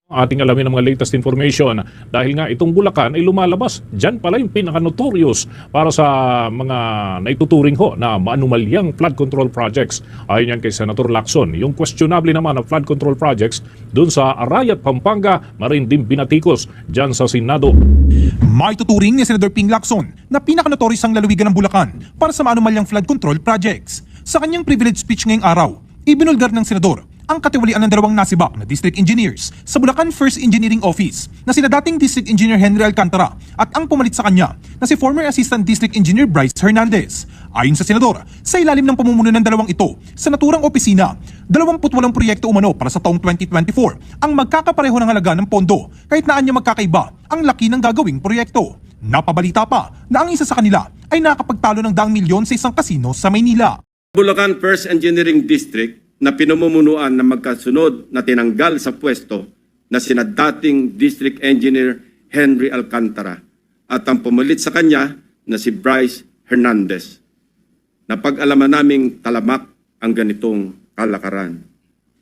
Ating alamin ang mga latest information dahil nga itong Bulacan ay lumalabas. Diyan pala yung pinaka-notorious para sa mga naituturing ho na maanumalyang flood control projects. Ayon yan kay Senator Lacson, yung questionable naman na flood control projects dun sa Arayat, Pampanga, marin din binatikos dyan sa Senado. May tuturing ni Senator Ping Lacson na pinaka-notorious ang lalawigan ng Bulacan para sa maanumalyang flood control projects. Sa kanyang privilege speech ngayong araw, ibinulgar ng senador ang katiwalian ng dalawang nasibak na district engineers sa Bulacan First Engineering Office na sina dating District Engineer Henry Alcantara at ang pumalit sa kanya na si former Assistant District Engineer Bryce Hernandez. Ayon sa senador, sa ilalim ng pamumuno ng dalawang ito sa naturang opisina, 28 proyekto umano para sa taong 2024 ang magkakapareho ng halaga ng pondo kahit na anya magkakaiba ang laki ng gagawing proyekto. Napabalita pa na ang isa sa kanila ay nakapagtalo ng daang milyon sa isang kasino sa Maynila. Bulacan First Engineering District na pinamumunuan ng magkasunod na tinanggal sa pwesto na sina dating District Engineer Henry Alcantara at ang pumalit sa kanya na si Bryce Hernandez. Napag-alaman naming talamak ang ganitong kalakaran.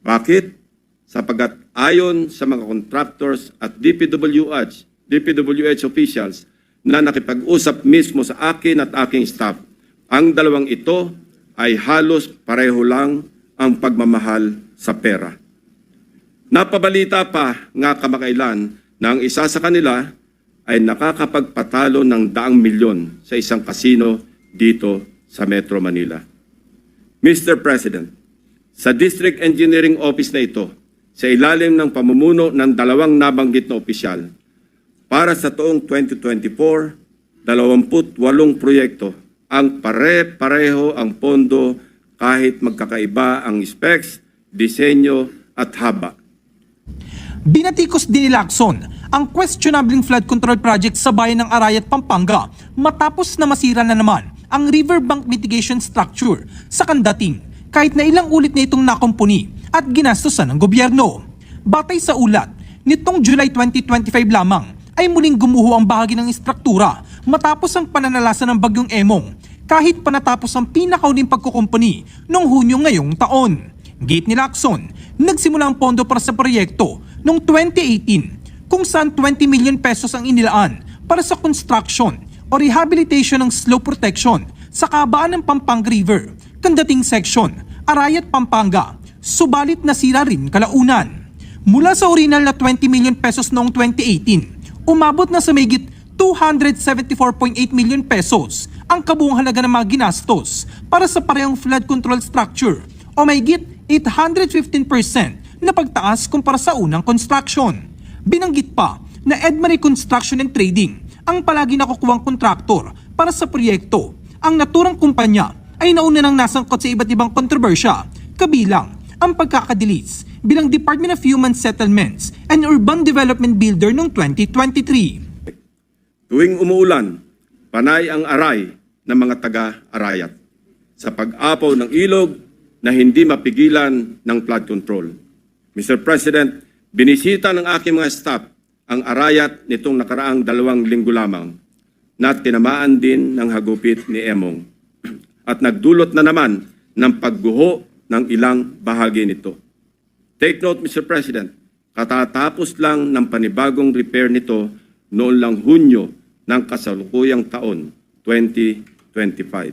Bakit? Sapagat ayon sa mga contractors at DPWH officials na nakipag-usap mismo sa akin at aking staff, ang dalawang ito ay halos pareho lang ang pagmamahal sa pera. Napabalita pa nga kamakailan na ang isa sa kanila ay nakakapagpatalo ng daang milyon sa isang kasino dito sa Metro Manila. Mr. President, sa District Engineering Office na ito, sa ilalim ng pamumuno ng dalawang nabanggit na opisyal, para sa taong 2024, 28 proyekto ang pare-pareho ang pondo kahit magkakaiba ang specs, disenyo at haba. Binatikos din ni Lacson ang questionable flood control project sa bayan ng Arayat, Pampanga matapos na masira na naman ang riverbank mitigation structure sa Kandating kahit na ilang ulit na itong nakumpuni at ginastosan ng gobyerno. Batay sa ulat, nitong July 2025 lamang ay muling gumuho ang bahagi ng istruktura matapos ang pananalasa ng bagyong Emong kahit panatapos ang pinakauling pagkukumpuni noong Hunyo ngayong taon. Gate ni Lacson, nagsimula ang pondo para sa proyekto noong 2018 kung saan 20 million pesos ang inilaan para sa construction o rehabilitation ng slope protection sa kabaan ng Pampanga River, Kandating Section, Arayat, Pampanga. Subalit nasira rin kalaunan. Mula sa original na 20 million pesos noong 2018, umabot na sa mahigit 274.8 million pesos ang kabuong halaga ng mga ginastos para sa parehong flood control structure o mahigit 815% na pagtaas kumpara sa unang construction. Binanggit pa na Edmarie Construction and Trading ang palagi nakukuhang kontraktor para sa proyekto. Ang naturang kumpanya ay nauna nang nasangkot sa iba't ibang kontrobersya, kabilang ang pagkakadilis bilang Department of Human Settlements and Urban Development Builder noong 2023. Tuwing umuulan, panay ang aray ng mga taga-Arayat sa pag-apaw ng ilog na hindi mapigilan ng flood control. Mr. President, binisita ng aking mga staff ang Arayat nitong nakaraang 2 linggo lamang na tinamaan din ng hagupit ni Emong at nagdulot na naman ng pagguho ng ilang bahagi nito. Take note, Mr. President, katatapos lang ng panibagong repair nito noon lang Hunyo ng kasalukuyang taon, 2025.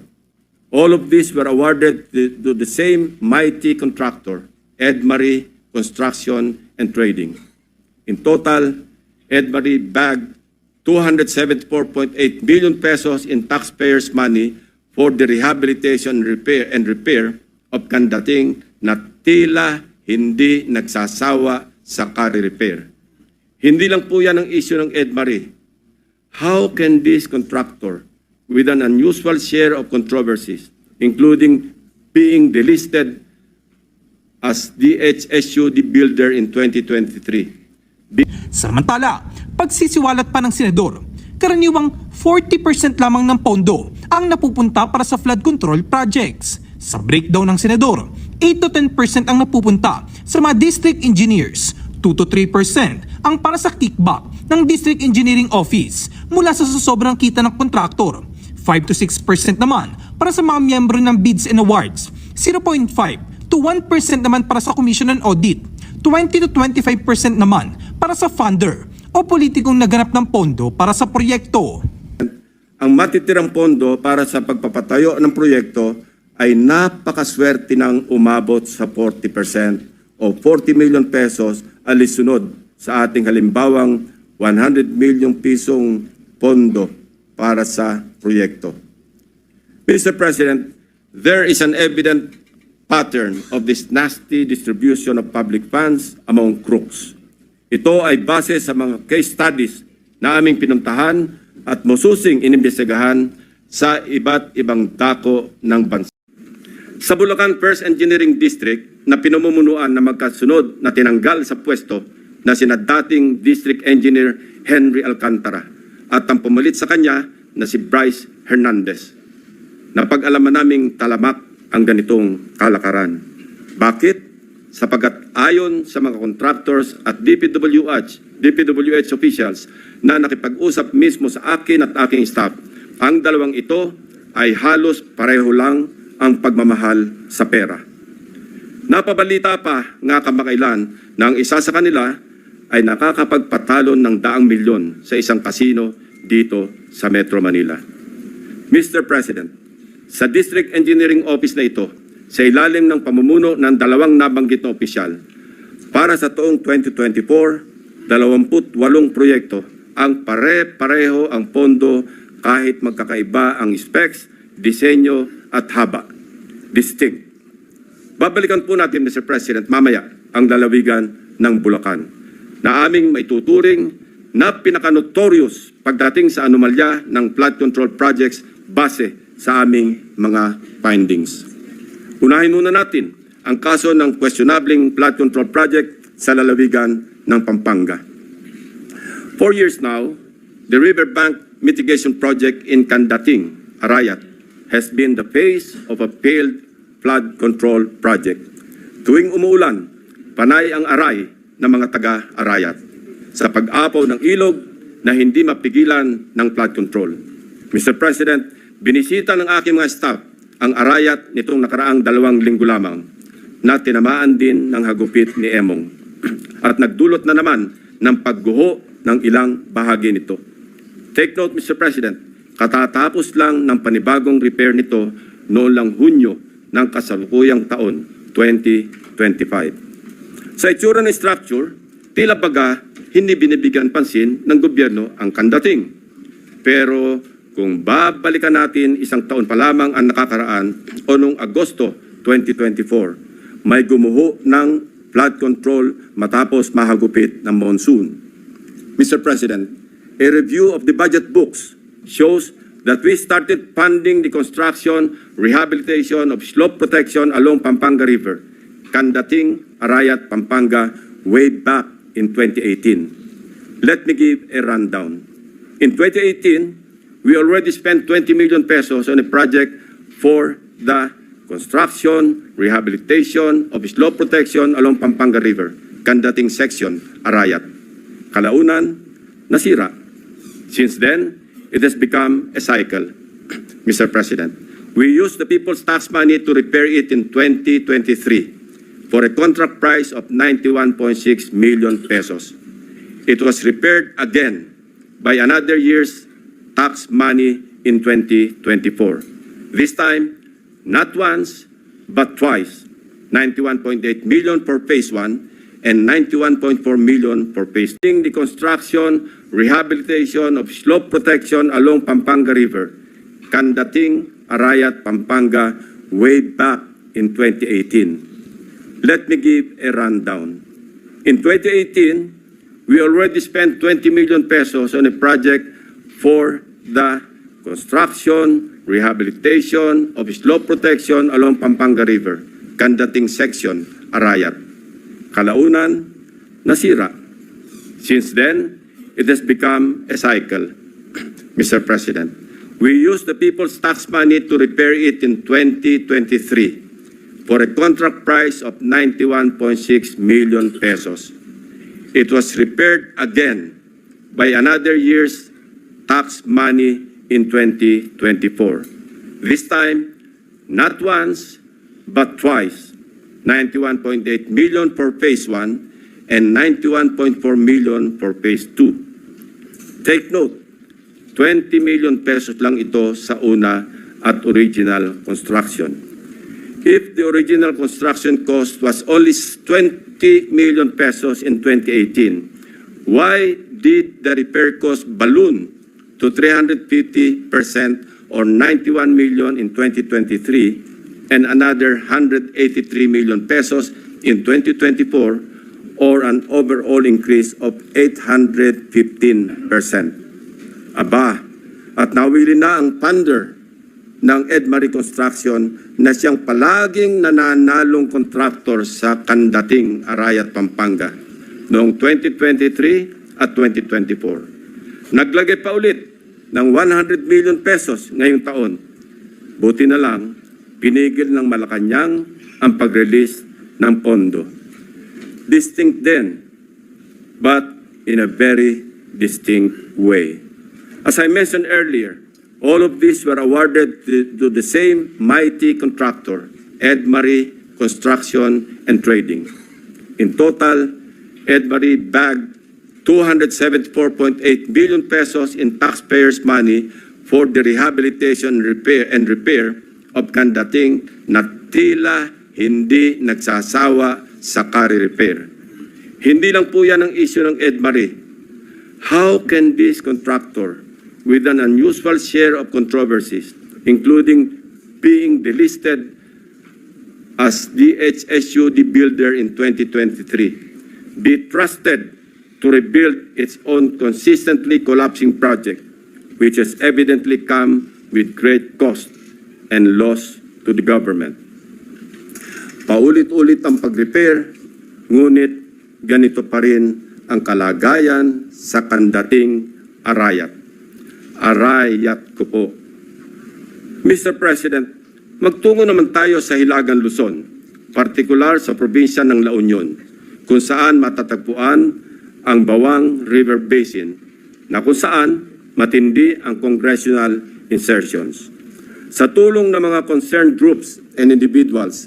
All of these were awarded to the same mighty contractor, Edmarie Construction and Trading. In total, Edmarie bagged 274.8 billion pesos in taxpayers' money for the rehabilitation and repair of Kandating na tila hindi nagsasawa sa repair. Hindi lang po yan ang issue ng Edmarie. How can this contractor, with an unusual share of controversies, including being delisted as DHSUD builder in 2023? Samantala, pagsisiwalat pa ng senador, karaniwang 40% lamang ng pondo ang napupunta para sa flood control projects. Sa breakdown ng senador, 8 to 10% ang napupunta sa mga district engineers, 2 to 3% ang para sa kickback ng District Engineering Office mula sa sobrang kita ng kontraktor, 5 to 6% naman para sa mga miyembro ng bids and awards, 0.5 to 1% naman para sa Commission on Audit, 20 to 25% naman para sa funder o politikong naganap ng pondo para sa proyekto. Ang matitirang pondo para sa pagpapatayo ng proyekto ay napakaswerte ng umabot sa 40% o 40 million pesos alisunod sa ating halimbawang 100 million pisong pondo para sa proyekto. Mr. President, there is an evident pattern of this nasty distribution of public funds among crooks. Ito ay base sa mga case studies na aming pinuntahan at mususing inimbestigahan sa iba't ibang dako ng bansa. Sa Bulacan First Engineering District na pinamumunuan na magkasunod na tinanggal sa pwesto na sina dating District Engineer Henry Alcantara at ang pumalit sa kanya na si Bryce Hernandez. Napag-alaman naming talamak ang ganitong kalakaran. Bakit? Sapagat ayon sa mga contractors at DPWH officials na nakipag-usap mismo sa akin at aking staff, ang dalawang ito ay halos pareho lang ang pagmamahal sa pera. Napabalita pa nga kamakailan na ang isa sa kanila ay nakakapagpatalon ng daang milyon sa isang kasino dito sa Metro Manila. Mr. President, sa District Engineering Office na ito, sa ilalim ng pamumuno ng dalawang nabanggit na opisyal, para sa taong 2024, 28 proyekto ang pare-pareho ang pondo kahit magkakaiba ang specs, disenyo at haba. Distinct. Babalikan po natin, Mr. President, mamaya ang lalawigan ng Bulacan na aming maituturing na pinaka-notorious pagdating sa anomalya ng flood control projects base sa aming mga findings. Unahin muna natin ang kaso ng questionabling flood control project sa lalawigan ng Pampanga. 4 years now, the riverbank mitigation project in Candating, Arayat, has been the face of a failed flood control project. Tuwing umuulan, panay ang aray ng mga taga-Arayat sa pag-apaw ng ilog na hindi mapigilan ng flood control. Mr. President, binisita ng aking mga staff ang Arayat nitong nakaraang 2 linggo lamang na tinamaan din ng hagupit ni Emong at nagdulot na naman ng pagguho ng ilang bahagi nito. Take note, Mr. President, katatapos lang ng panibagong repair nito noong lang Hunyo ng kasalukuyang taon, 2025. Sa itsura ng structure, tila baga hindi binibigyan pansin ng gobyerno ang Candating. Pero kung babalikan natin isang taon pa lamang ang nakakaraan o noong Agosto 2024, may gumuho ng flood control matapos mahagupit ng monsoon. Mr. President, a review of the budget books shows that we started funding the construction, rehabilitation of slope protection along Pampanga River, Candating, Arayat, Pampanga, way back in 2018. Let me give a rundown. In 2018, we already spent 20 million pesos on a project for the construction, rehabilitation of slope protection along Pampanga River, Candating section, Arayat. Kalaunan, nasira. Since then, it has become a cycle. Mr. President, we used the people's tax money to repair it in 2023 for a contract price of 91.6 million pesos. It was repaired again by another year's tax money in 2024. This time, not once, but twice, 91.8 million for phase 1 and 91.4 million for phase 2. The construction, rehabilitation of slope protection along Pampanga River, Candating, Arayat, Pampanga, way back in 2018. Let me give a rundown. In 2018, we already spent 20 million pesos on a project for the construction, rehabilitation of slope protection along Pampanga River, Candating section, Arayat. Kalaunan, nasira. Since then, it has become a cycle. Mr. President, we used the people's tax money to repair it in 2023 for a contract price of 91.6 million pesos. It was repaired again by another year's tax money in 2024. This time, not once, but twice, 91.8 million for phase 1 and 91.4 million for Phase 2. Take note, 20 million pesos lang ito sa una at original construction. If the original construction cost was only 20 million pesos in 2018, why did the repair cost balloon to 350% or 91 million in 2023 and another 183 million pesos in 2024, or an overall increase of 815%? Aba, at nawili na ang funder ng Edmarie Construction na siyang palaging nananalong contractor sa kandating Arayat, Pampanga noong 2023 at 2024. Naglagay pa ulit ng 100 million pesos ngayong taon. Buti na lang, pinigil ng Malacanang ang pag-release ng pondo. Distinct then, but in a very distinct way. As I mentioned earlier, all of these were awarded to the same mighty contractor, Edmarie Construction and Trading. In total, Edmarie bagged 274.8 billion pesos in taxpayers' money for the rehabilitation and repair of kandating na tila hindi nagsasawa sa repair. Hindi lang po yan ang issue ng Edmarie. How can this contractor, with an unusual share of controversies, including being delisted as DHSU the builder in 2023, be trusted to rebuild its own consistently collapsing project, which has evidently come with great cost and loss to the government? Paulit-ulit ang pag-repair, ngunit ganito pa rin ang kalagayan sa kandating Arayat. Arayat ko po. Mr. President, magtungo naman tayo sa Hilagang Luzon, partikular sa probinsya ng La Union, kung saan matatagpuan ang Bawang River Basin, na kung saan matindi ang congressional insertions. Sa tulong ng mga concerned groups and individuals,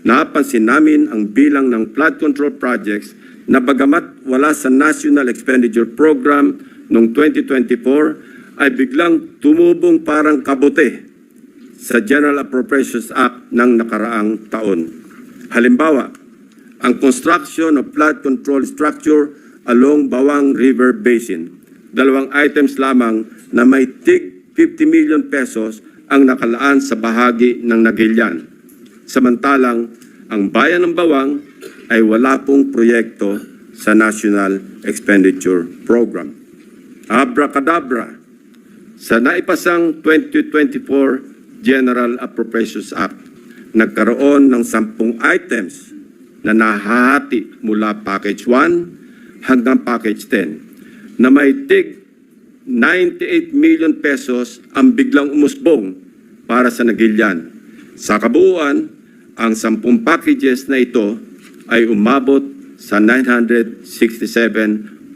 napansin namin ang bilang ng flood control projects na bagamat wala sa National Expenditure Program noong 2024, ay biglang tumubong parang kabute sa General Appropriations Act ng nakaraang taon. Halimbawa, ang construction of flood control structure along Bawang River Basin. 2 items lamang na may tig 50 million pesos ang nakalaan sa bahagi ng Nagilian. Samantalang, ang bayan ng Bawang ay wala pong proyekto sa National Expenditure Program. Abracadabra, sa naipasang 2024 General Appropriations Act, nagkaroon ng 10 items na nahahati mula Package 1 hanggang Package 10 na may tig 98 million pesos ang biglang umusbong para sa Nagilian. Sa kabuuan, ang 10 packages na ito ay umabot sa 967.4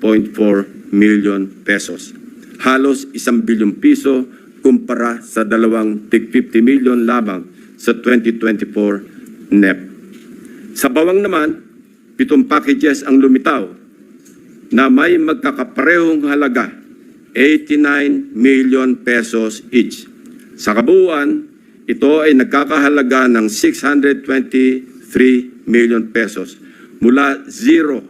million pesos. Halos 1 bilyong piso kumpara sa 2 tig 50 million lamang sa 2024 NEP. Sa Bawang naman, 7 packages ang lumitaw na may magkakaparehong halaga, 89 million pesos each. Sa kabuuan, ito ay nagkakahalaga ng 623 million pesos mula zero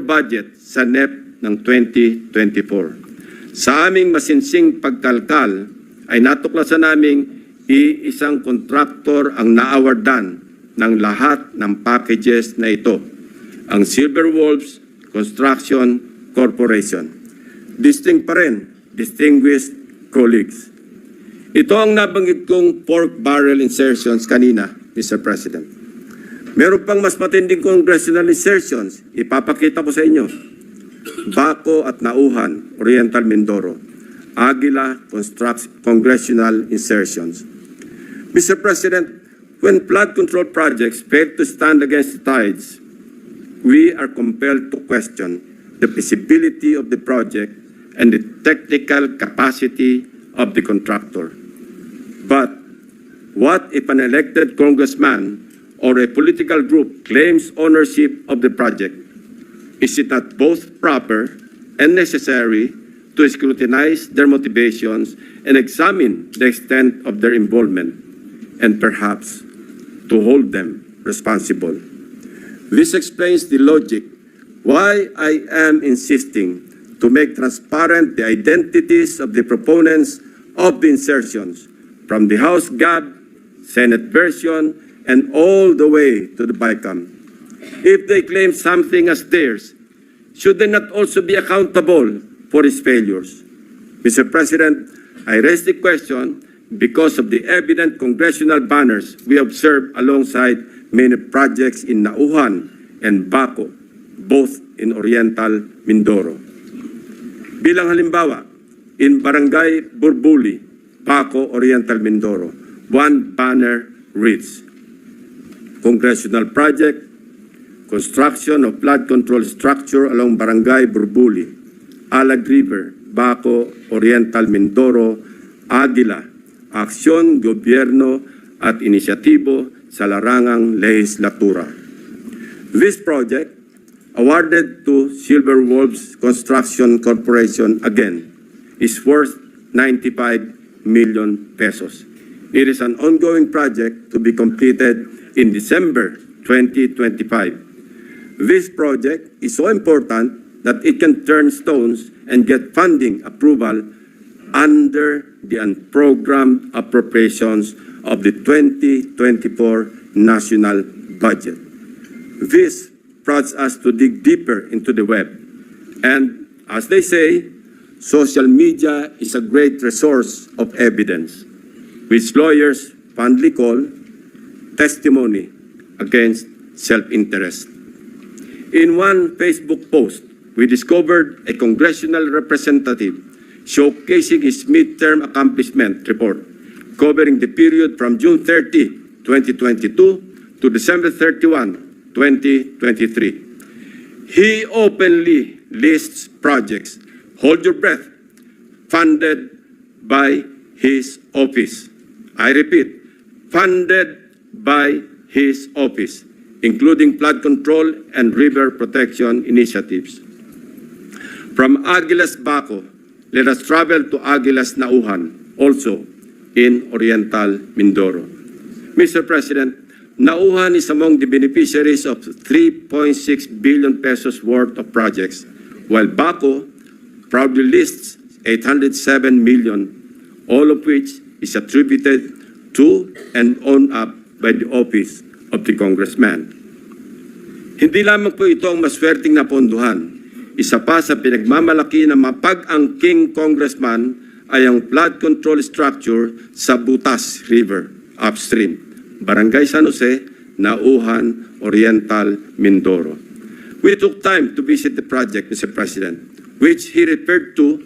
budget sa NEP ng 2024. Sa aming masinsing pagkalkal ay natuklasan naming iisang kontraktor ang naawardan ng lahat ng packages na ito, ang Silver Wolves Construction Corporation. Distinct pa rin, distinguished colleagues. Ito ang nabanggit kong pork barrel insertions kanina, Mr. President. Meron pang mas matinding congressional insertions. Ipapakita ko sa inyo. Baco at Nauhan, Oriental Mindoro. Aguila congressional insertions. Mr. President, when flood control projects fail to stand against the tides, we are compelled to question the feasibility of the project and the technical capacity of the contractor. But what if an elected congressman or a political group claims ownership of the project, is it not both proper and necessary to scrutinize their motivations and examine the extent of their involvement, and perhaps to hold them responsible? This explains the logic why I am insisting to make transparent the identities of the proponents of the insertions from the House GAB, Senate version, and all the way to the BICAM. If they claim something as theirs, should they not also be accountable for its failures? Mr. President, I raise the question because of the evident congressional banners we observed alongside many projects in Nauhan and Baco, both in Oriental Mindoro. Bilang halimbawa, in Barangay Burbuli, Baco, Oriental Mindoro, one banner reads, Congressional Project, Construction of Flood Control Structure along Barangay Burbuli, Alag River, Baco, Oriental Mindoro, Aguila, Aksyon, Gobyerno at Inisyatibo sa Larangang Lehislatura. This project, awarded to Silver Wolves Construction Corporation again, is worth 95 million pesos. It is an ongoing project to be completed in December 2025. This project is so important that it can turn stones and get funding approval under the unprogrammed appropriations of the 2024 national budget. This prompts us to dig deeper into the web. And as they say, social media is a great resource of evidence, which lawyers fondly call testimony against self-interest. In one Facebook post, we discovered a congressional representative showcasing his midterm accomplishment report covering the period from June 30, 2022 to December 31, 2023. He openly lists projects, hold your breath, funded by his office. I repeat, funded by his office, including flood control and river protection initiatives. From Aguilas Baco, let us travel to Aguilas Nauhan, also in Oriental Mindoro. Mr. President, Nauhan is among the beneficiaries of 3.6 billion pesos worth of projects, while Baco proudly lists 807 million, all of which is attributed to and owned up by the office of the congressman. Hindi lamang po ito ang maswerteng napondohan. Isa pa sa pinagmamalaki ng mapag-angking congressman ay ang flood control structure sa Butas River, upstream, Barangay San Jose, Nauhan, Oriental, Mindoro. We took time to visit the project, Mr. President, which he referred to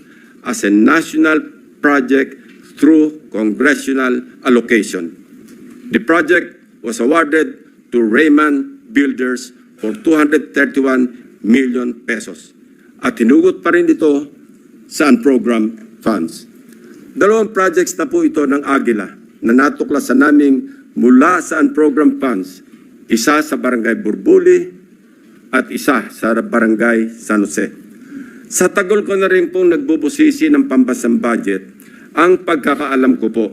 as a national project through congressional allocation. The project was awarded to Raymond Builders for 231 million pesos. At hinugot pa rin ito sa unprogrammed funds. Dalawang projects na po ito ng Aguila na natuklasan naming mula sa unprogrammed funds, isa sa Barangay Burbuli at isa sa Barangay San Jose. Sa tagal ko na rin pong nagbubusisi ng pambansang budget, ang pagkakaalam ko po,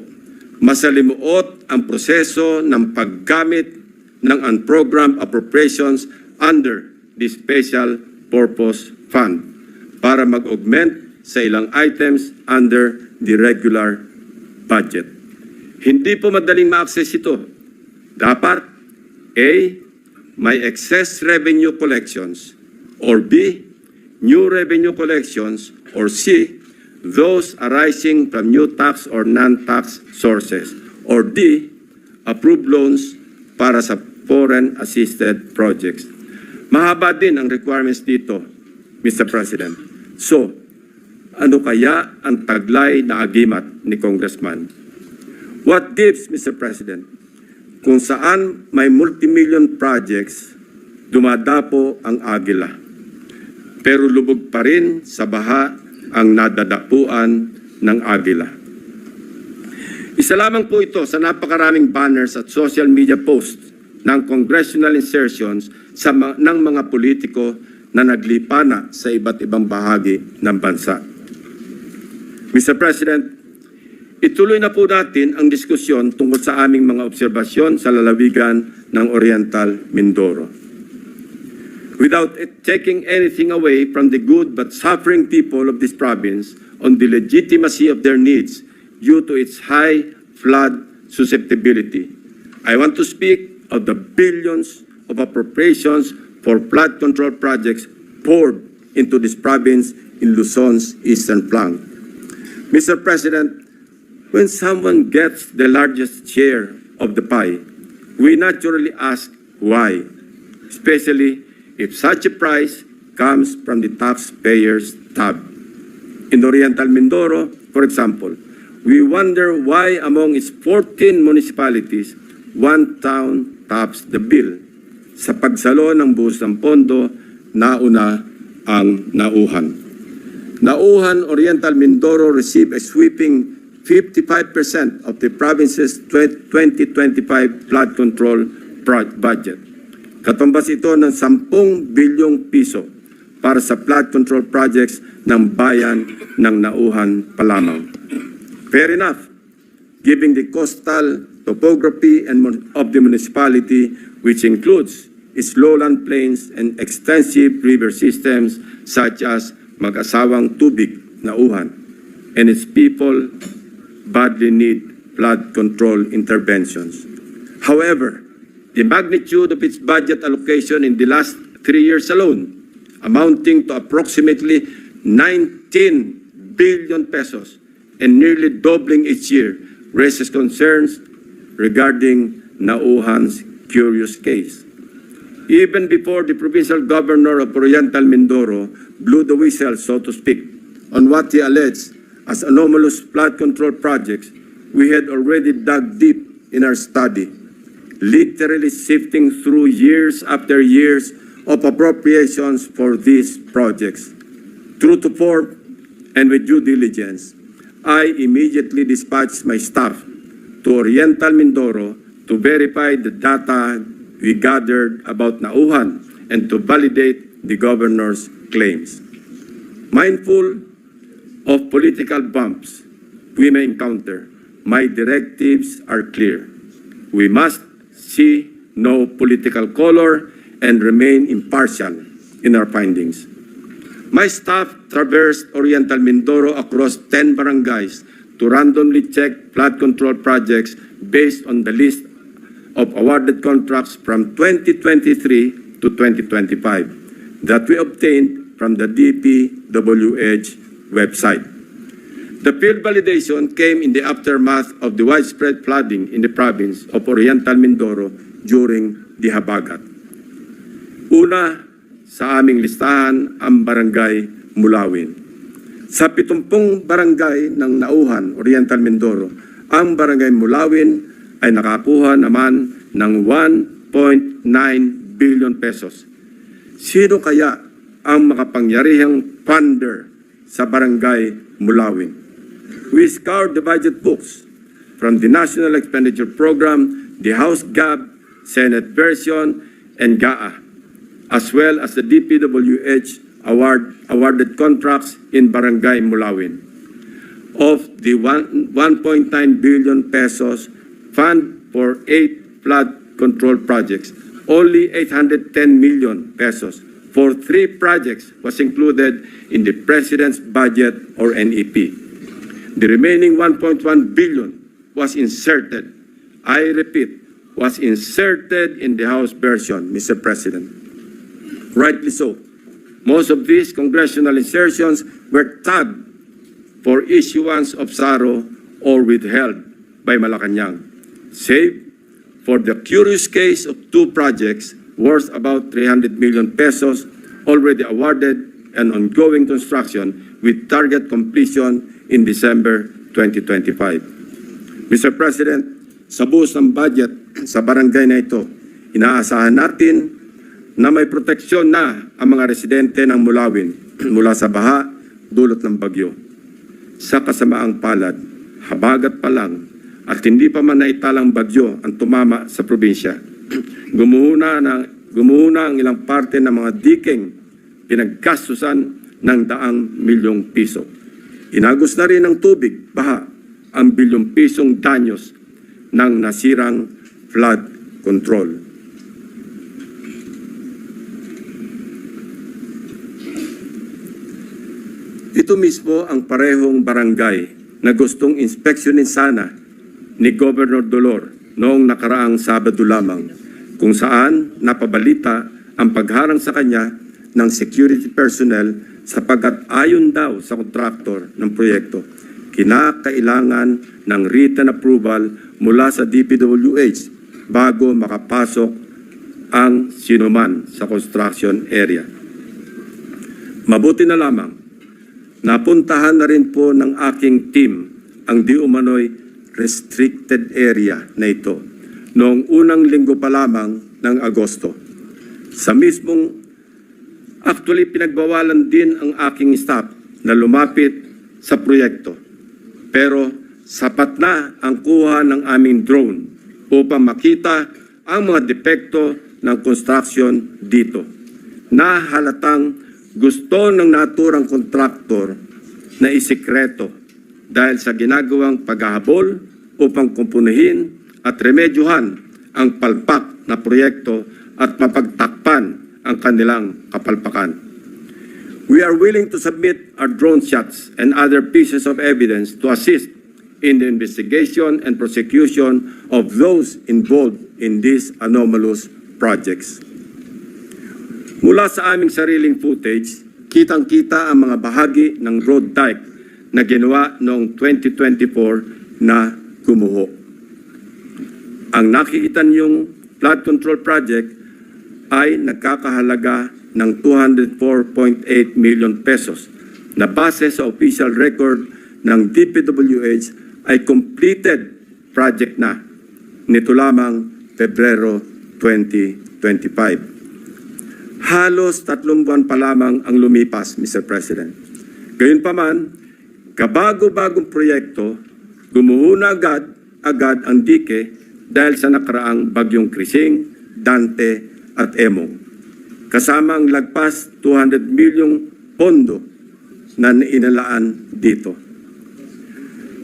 masalimuot ang proseso ng paggamit ng unprogrammed appropriations under the Special Purpose Fund para mag-augment sa ilang items under the regular budget. Hindi po madaling ma-access ito. Dapat A, may excess revenue collections, or B, new revenue collections, or C, those arising from new tax or non-tax sources, or D, approved loans para sa foreign assisted projects. Mahaba din ang requirements dito, Mr. President. So, ano kaya ang taglay na agimat ni Congressman? What gives, Mr. President? Kung saan may multimillion projects, dumadapo ang Aguila. Pero lubog pa rin sa baha ang nadadapuan ng Aguila. Isa lamang po ito sa napakaraming banners at social media posts ng congressional insertions ng mga politiko na naglipana sa iba't ibang bahagi ng bansa. Mr. President, ituloy na po natin ang diskusyon tungkol sa aming mga obserbasyon sa lalawigan ng Oriental Mindoro. Without taking anything away from the good but suffering people of this province on the legitimacy of their needs due to its high flood susceptibility, I want to speak of the billions of appropriations for flood control projects poured into this province in Luzon's eastern flank. Mr. President, when someone gets the largest share of the pie, we naturally ask why, especially if such a price comes from the taxpayer's tab. In Oriental Mindoro, for example, we wonder why among its 14 municipalities, one town tops the bill. Sa pagsalo ng buhos ng pondo, nauna ang Nauhan. Nauhan, Oriental Mindoro received a sweeping 55% of the province's 2025 flood control budget. Katumbas ito ng 10 bilyong piso para sa flood control projects ng bayan ng Nauhan pa lamang. Fair enough, given the coastal topography of the municipality, which includes its lowland plains and extensive river systems such as Mag-asawang Tubig, Nauhan, and its people badly need flood control interventions. However, the magnitude of its budget allocation in the last 3 years alone, amounting to approximately 19 billion pesos and nearly doubling each year, raises concerns regarding Nauhan's curious case. Even before the provincial governor of Oriental Mindoro blew the whistle, so to speak, on what he alleged as anomalous flood control projects, we had already dug deep in our study, literally sifting through years after years of appropriations for these projects. True to form and with due diligence, I immediately dispatched my staff to Oriental Mindoro to verify the data we gathered about Nauhan and to validate the governor's claims. Mindful of political bumps we may encounter, my directives are clear. We must see no political color and remain impartial in our findings. My staff traversed Oriental Mindoro across 10 barangays to randomly check flood control projects based on the list of awarded contracts from 2023 to 2025 that we obtained from the DPWH website. The field validation came in the aftermath of the widespread flooding in the province of Oriental Mindoro during the Habagat. Una sa aming listahan ang Barangay Mulawin. Sa 70 barangay ng Nauhan, Oriental Mindoro, ang Barangay Mulawin ay nakakuha naman ng 1.9 billion pesos. Sino kaya ang makapangyarihang funder sa Barangay Mulawin? We scoured the budget books from the National Expenditure Program, the House GAB, Senate version, and GAA, as well as the DPWH awarded contracts in Barangay Mulawin. Of the 1.9 billion pesos fund for 8 flood control projects, only 810 million pesos for 3 projects was included in the President's budget or NEP. The remaining 1.1 billion was inserted, I repeat, was inserted in the House version, Mr. President. Rightly so. Most of these congressional insertions were tagged for issuance of SARO or withheld by Malacanang, save for the curious case of 2 projects worth about 300 million pesos already awarded and ongoing construction with target completion in December 2025. Mr. President, sa buhos ng budget sa barangay na ito, inaasahan natin na may proteksyon na ang mga residente ng Mulawin mula sa baha dulot ng bagyo. Sa kasamaang palad, habagat pa lang at hindi pa man naitalang bagyo ang tumama sa probinsya. Gumuhuna ang ilang parte ng mga diking pinaggastusan ng daang milyong piso. Inagos na rin ng tubig, baha, ang bilyong pisong danyos ng nasirang flood control. Ito mismo ang parehong barangay na gustong inspeksyonin sana ni Governor Dolor noong nakaraang Sabado lamang, kung saan napabalita ang pagharang sa kanya ng security personnel sapagkat ayon daw sa kontraktor ng proyekto, kinakailangan ng written approval mula sa DPWH bago makapasok ang sinuman sa construction area. Mabuti na lamang, napuntahan na rin po ng aking team ang di umano'y restricted area na ito noong unang linggo pa lamang ng Agosto. Sa mismong, actually pinagbawalan din ang aking staff na lumapit sa proyekto. Pero sapat na ang kuha ng aming drone upang makita ang mga depekto ng construction dito. Nahalatang gusto ng naturang kontraktor na isikreto dahil sa ginagawang paghahabol upang kumpunuhin at remedyohan ang palpak na proyekto at mapagtakpan ang kanilang kapalpakan. We are willing to submit our drone shots and other pieces of evidence to assist in the investigation and prosecution of those involved in these anomalous projects. Mula sa aming sariling footage, kitang-kita ang mga bahagi ng road dike na ginawa noong 2024 na gumuho. Ang nakikita niyong flood control project ay nagkakahalaga ng 204.8 million pesos na base sa official record ng DPWH ay completed project na nito lamang Pebrero 2025. Halos 3 buwan pa lamang ang lumipas, Mr. President. Gayunpaman, kabago-bagong proyekto, gumuho na agad ang dike dahil sa nakaraang bagyong Krising, Dante at Emong. Kasama ang lagpas 200 milyong pondo na inalaan dito.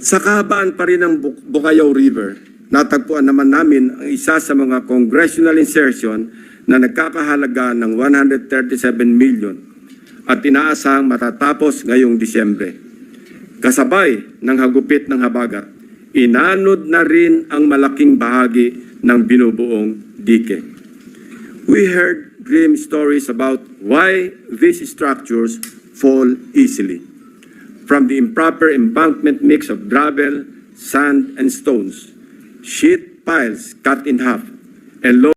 Sa kahabaan pa rin ng Bukayaw River, natagpuan naman namin ang isa sa mga congressional insertion na nagkakahalaga ng 137 million at inaasahang matatapos ngayong Disyembre. Kasabay ng hagupit ng habagat, inanod na rin ang malaking bahagi ng binubuong dike. We heard grim stories about why these structures fall easily. From the improper embankment mix of gravel, sand, and stones, sheet piles cut in half, and low